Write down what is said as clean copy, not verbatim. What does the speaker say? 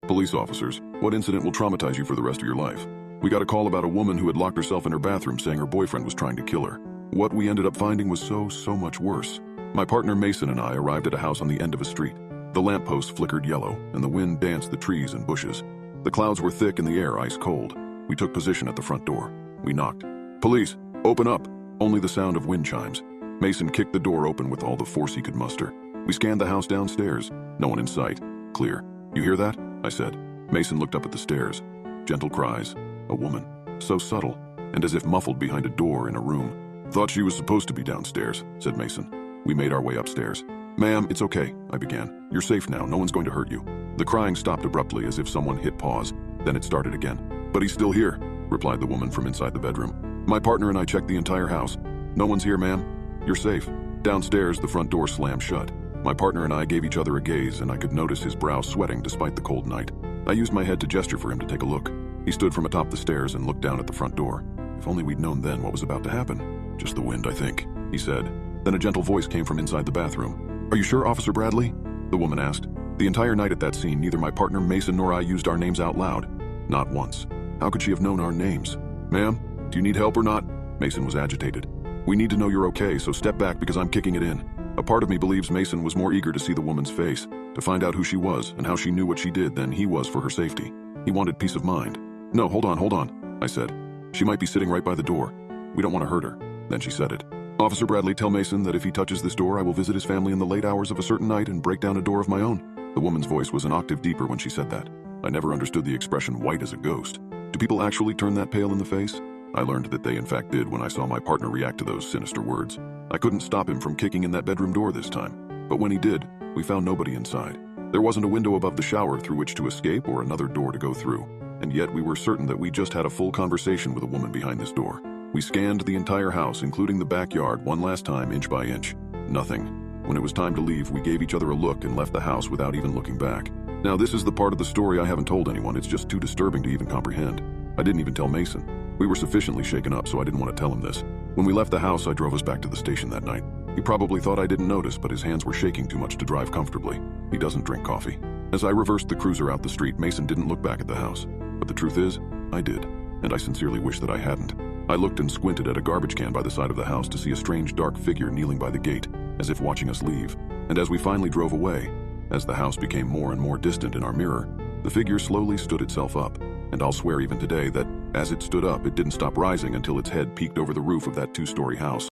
Police officers, what incident will traumatize you for the rest of your life? We got a call about a woman who had locked herself in her bathroom saying her boyfriend was trying to kill her. What we ended up finding was so much worse. My partner Mason and I arrived at a house on the end of a street. The lampposts flickered yellow, and the wind danced the trees and bushes. The clouds were thick and the air ice cold. We took position at the front door. We knocked. "Police, open up!" Only the sound of wind chimes. Mason kicked the door open with all the force he could muster. We scanned the house downstairs. No one in sight. Clear. "You hear that?" I said. Mason looked up at the stairs. Gentle cries. A woman. So subtle, and as if muffled behind a door in a room. "Thought she was supposed to be downstairs," said Mason. We made our way upstairs. "Ma'am, it's okay," I began. "You're safe now. No one's going to hurt you." The crying stopped abruptly as if someone hit pause. Then it started again. "But he's still here," replied the woman from inside the bedroom. "My partner and I checked the entire house. No one's here, ma'am. You're safe." Downstairs, the front door slammed shut. My partner and I gave each other a gaze, and I could notice his brow sweating despite the cold night. I used my head to gesture for him to take a look. He stood from atop the stairs and looked down at the front door. If only we'd known then what was about to happen. "Just the wind, I think," he said. Then a gentle voice came from inside the bathroom. "Are you sure, Officer Bradley?" the woman asked. The entire night at that scene, neither my partner Mason nor I used our names out loud. Not once. How could she have known our names? "Ma'am, do you need help or not?" Mason was agitated. "We need to know you're okay, so step back because I'm kicking it in." A part of me believes Mason was more eager to see the woman's face, to find out who she was and how she knew what she did than he was for her safety. He wanted peace of mind. "No, hold on, I said. "She might be sitting right by the door. We don't want to hurt her." Then she said it. "Officer Bradley, tell Mason that if he touches this door, I will visit his family in the late hours of a certain night and break down a door of my own." The woman's voice was an octave deeper when she said that. I never understood the expression white as a ghost. Do people actually turn that pale in the face? I learned that they in fact did when I saw my partner react to those sinister words. I couldn't stop him from kicking in that bedroom door this time. But when he did, we found nobody inside. There wasn't a window above the shower through which to escape or another door to go through. And yet we were certain that we just had a full conversation with a woman behind this door. We scanned the entire house, including the backyard, one last time, inch by inch. Nothing. When it was time to leave, we gave each other a look and left the house without even looking back. Now this is the part of the story I haven't told anyone. It's just too disturbing to even comprehend. I didn't even tell Mason. We were sufficiently shaken up, so I didn't want to tell him this. When we left the house, I drove us back to the station that night. He probably thought I didn't notice, but his hands were shaking too much to drive comfortably. He doesn't drink coffee. As I reversed the cruiser out the street, Mason didn't look back at the house. But the truth is, I did, and I sincerely wish that I hadn't. I looked and squinted at a garbage can by the side of the house to see a strange dark figure kneeling by the gate, as if watching us leave. And as we finally drove away, as the house became more and more distant in our mirror, the figure slowly stood itself up. And I'll swear even today that as it stood up, it didn't stop rising until its head peeked over the roof of that two-story house.